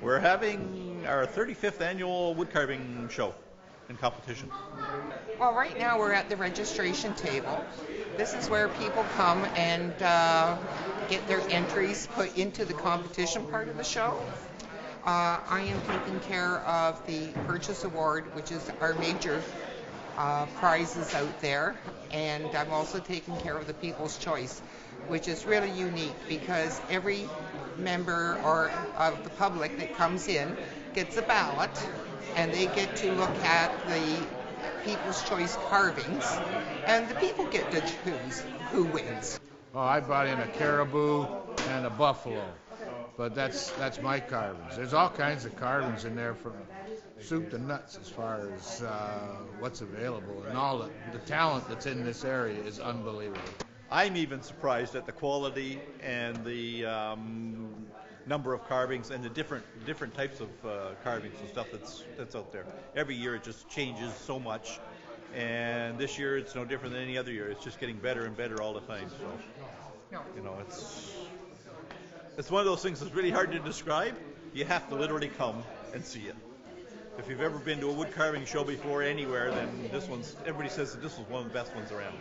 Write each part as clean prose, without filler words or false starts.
We're having our 35th annual wood carving show and competition. Well, right now we're at the registration table. This is where people come and get their entries put into the competition part of the show. I am taking care of the purchase award, which is our major prizes out there, and I'm also taking care of the People's Choice, which is really unique because every member or of the public that comes in gets a ballot, and they get to look at the People's Choice carvings, and the people get to choose who wins. Oh, I brought in a caribou and a buffalo, but that's my carvings. There's all kinds of carvings in there from soup to nuts as far as what's available, and all the talent that's in this area is unbelievable. I'm even surprised at the quality and the number of carvings and the different types of carvings and stuff that's out there. Every year it just changes so much, and this year it's no different than any other year. It's just getting better and better all the time. So, it's one of those things that's really hard to describe. You have to literally come and see it. If you've ever been to a wood carving show before anywhere, then everybody says that this was one of the best ones around.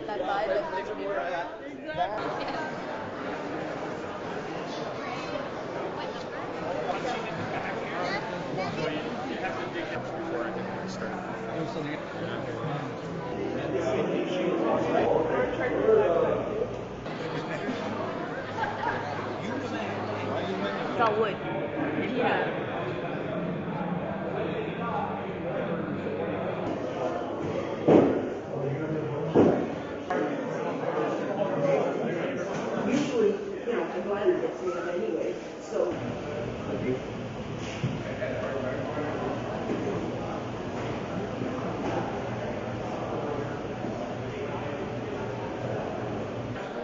That vibe that we were at. It's all wood. Yeah. Anyway, so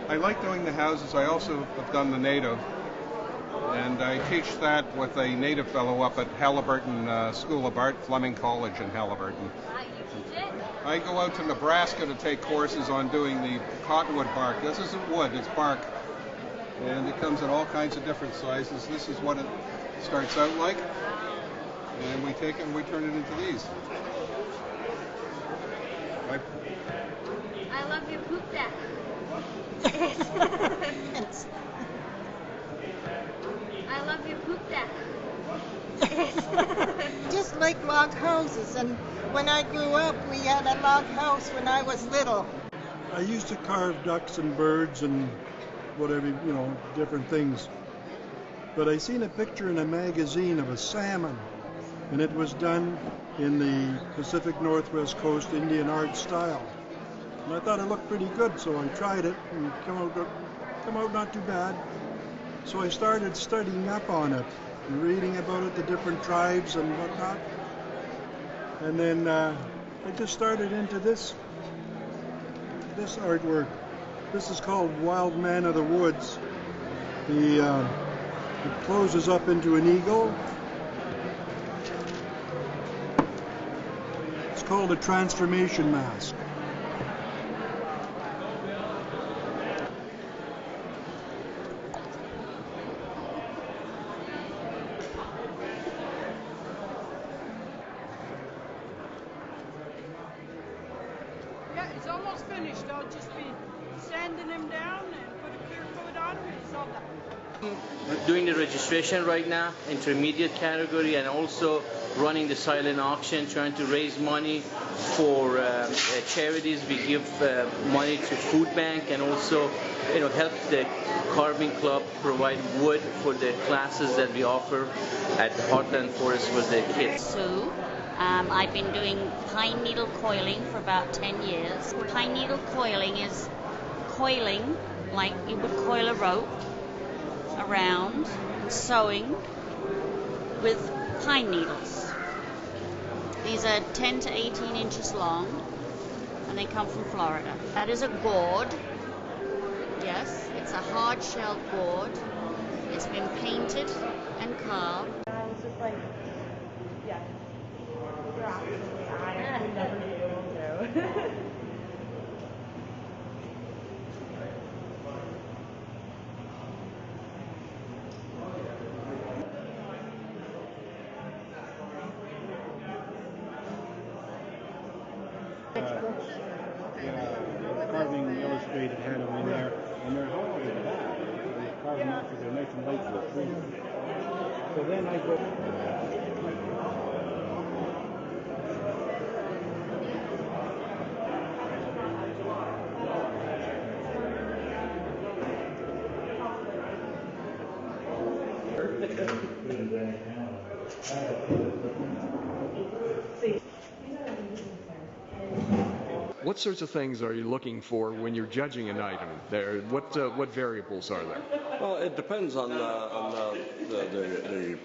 I like doing the houses. I also have done the native, and I teach that with a native fellow up at Halliburton School of Art, Fleming College in Halliburton. I go out to Nebraska to take courses on doing the cottonwood bark. This isn't wood, it's bark. And it comes in all kinds of different sizes. This is what it starts out like. And we take it and we turn it into these. I love your poop deck. I love your poop deck. Just like log houses, and when I grew up we had a log house when I was little. I used to carve ducks and birds and whatever, different things. But I seen a picture in a magazine of a salmon, and it was done in the Pacific Northwest Coast Indian art style. And I thought it looked pretty good, so I tried it and come out not too bad. So I started studying up on it and reading about it, the different tribes and whatnot. And then I just started into this artwork. This is called Wild Man of the Woods. It closes up into an eagle. It's called a transformation mask. Yeah, it's almost finished. I'll just be sanding him down and put a clear coat on him. Doing the registration right now, intermediate category, and also running the silent auction, trying to raise money for charities. We give money to food bank, and also help the carving club provide wood for the classes that we offer at the Heartland Forest for the kids. Sue. I've been doing pine needle coiling for about 10 years. Pine needle coiling is coiling like you would coil a rope around, sewing with pine needles. These are 10 to 18 inches long, and they come from Florida. That is a gourd. Yes, it's a hard-shelled gourd. It's been painted and carved. I was just like, yeah, you're absolutely, I would never be able to. Carving Illustrated had them in there, and they're hard as that. They carve them out because they're nice and light for the tree. So then I go. What sorts of things are you looking for when you're judging an item? What variables are there? Well, it depends on the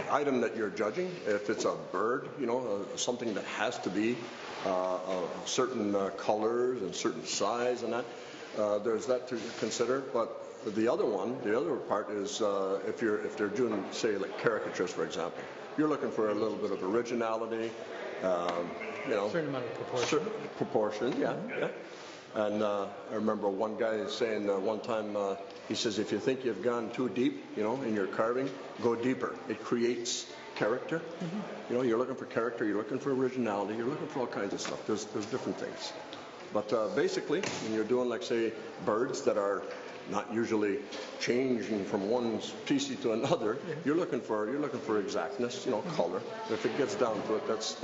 item that you're judging. If it's a bird, something that has to be certain colors and certain size and that, there's that to consider. But the other part is if they're doing, say, like caricatures, for example, you're looking for a little bit of originality. Certain amount of proportion, yeah. And I remember one guy saying one time, he says, if you think you've gone too deep, in your carving, go deeper. It creates character. Mm-hmm. You're looking for character, you're looking for originality, you're looking for all kinds of stuff. There's different things. But basically, when you're doing, like, say, birds that are not usually changing from one species to another, you're looking for exactness, color. If it gets down to it, that's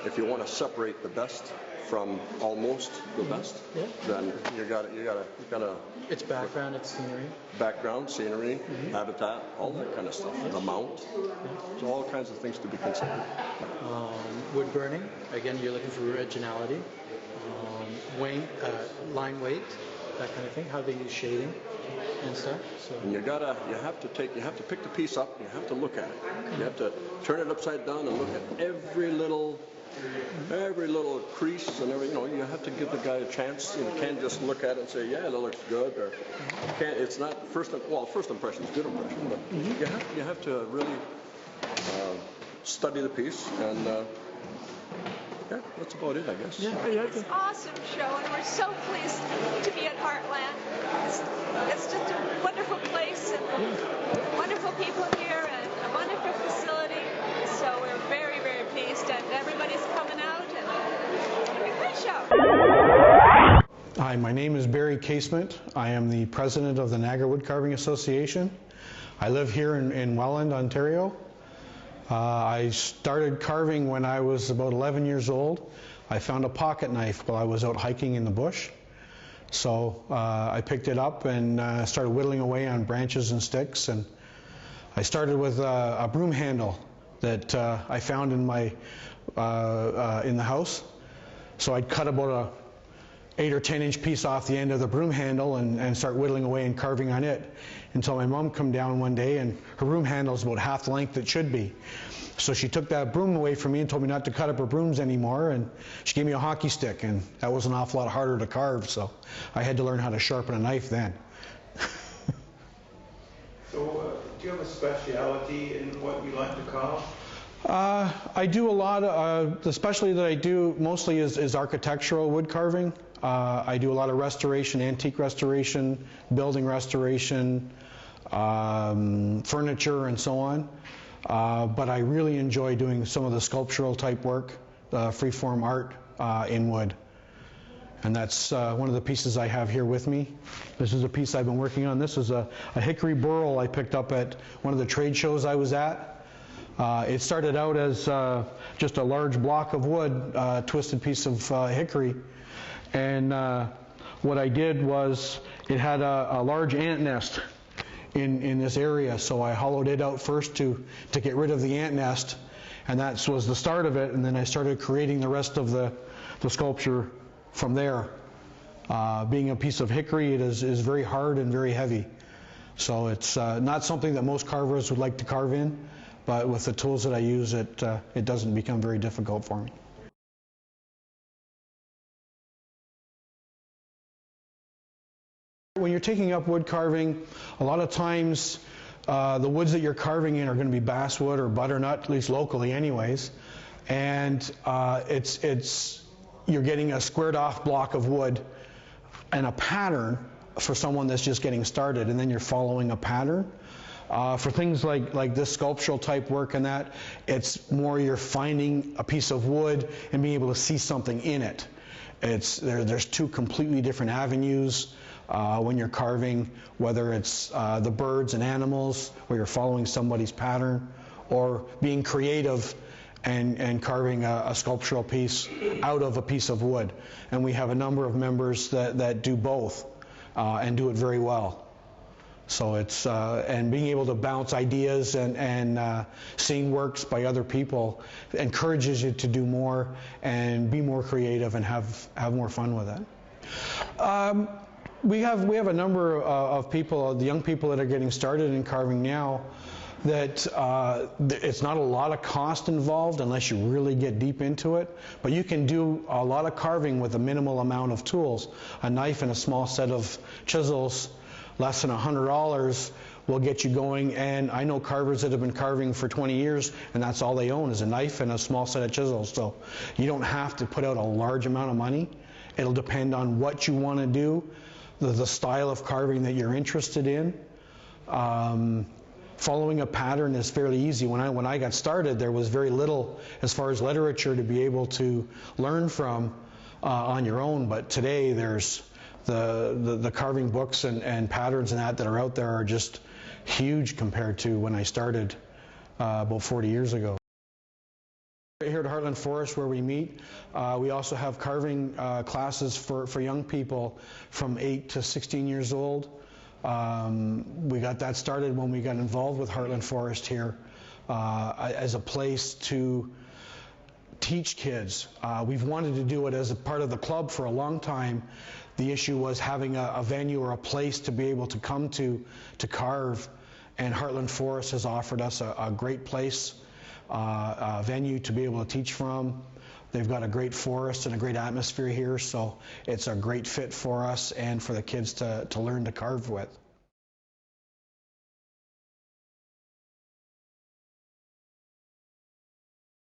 if you want to separate the best from almost the best, then you gotta. It's background, it's scenery. Background, scenery, habitat, all that kind of stuff. The mount, so all kinds of things to be considered. Wood burning, again, you're looking for originality. Line weight, that kind of thing. How they use shading and stuff. So. And you have to pick the piece up. You have to look at it. You have to turn it upside down and look at every little crease and everything. You have to give the guy a chance. You can't just look at it and say, yeah, that looks good, or it's not first impression is good impression, but you have to really study the piece and. Yeah, that's about it, I guess. Yeah. It's an awesome show, and we're so pleased to be at Heartland. It's just a wonderful place, and wonderful people here, and a wonderful facility. So we're very, very pleased, and everybody's coming out, and it's going to be a great show. Hi, my name is Barry Casement. I am the president of the Niagara Wood Carving Association. I live here in Welland, Ontario. I started carving when I was about 11 years old. I found a pocket knife while I was out hiking in the bush. So I picked it up and started whittling away on branches and sticks. And I started with a broom handle that I found in the house. So I'd cut about a 8 or 10 inch piece off the end of the broom handle and start whittling away and carving on it until my mom come down one day, and her broom handle is about half the length it should be. So she took that broom away from me and told me not to cut up her brooms anymore, and she gave me a hockey stick, and that was an awful lot harder to carve, so I had to learn how to sharpen a knife then. So do you have a specialty in what you like to carve? I do a lot of, the specialty that I do mostly is architectural wood carving. I do a lot of restoration, antique restoration, building restoration, furniture and so on. But I really enjoy doing some of the sculptural type work, freeform art in wood. And that's one of the pieces I have here with me. This is a piece I've been working on. This is a hickory burl I picked up at one of the trade shows I was at. It started out as just a large block of wood, twisted piece of hickory. And what I did was, it had a large ant nest in this area, so I hollowed it out first to get rid of the ant nest, and that was the start of it, and then I started creating the rest of the sculpture from there. Being a piece of hickory, it is very hard and very heavy, so it's not something that most carvers would like to carve in, but with the tools that I use, it doesn't become very difficult for me. When you're taking up wood carving, a lot of times the woods that you're carving in are going to be basswood or butternut, at least locally anyways, and you're getting a squared off block of wood and a pattern for someone that's just getting started, and then you're following a pattern. For things like this sculptural type work and that, it's more you're finding a piece of wood and being able to see something in it. There's two completely different avenues when you're carving, whether it's the birds and animals, where you're following somebody's pattern, or being creative and carving a sculptural piece out of a piece of wood. And we have a number of members that do both and do it very well. So it's and being able to bounce ideas and seeing works by other people encourages you to do more and be more creative and have more fun with it. We have a number of people, the young people that are getting started in carving now, that it's not a lot of cost involved unless you really get deep into it, but you can do a lot of carving with a minimal amount of tools. A knife and a small set of chisels, less than $100, will get you going. And I know carvers that have been carving for 20 years and that's all they own is a knife and a small set of chisels. So you don't have to put out a large amount of money. It'll depend on what you want to do, the style of carving that you're interested in. Following a pattern is fairly easy. When I got started, there was very little as far as literature to be able to learn from on your own, but today there's the carving books and patterns and that are out there are just huge compared to when I started about 40 years ago. Here at Heartland Forest where we meet, we also have carving classes for young people from 8 to 16 years old. We got that started when we got involved with Heartland Forest here as a place to teach kids. We've wanted to do it as a part of the club for a long time. The issue was having a venue or a place to be able to come to carve, and Heartland Forest has offered us a great place, a venue to be able to teach from. They've got a great forest and a great atmosphere here, so it's a great fit for us and for the kids to learn to carve with.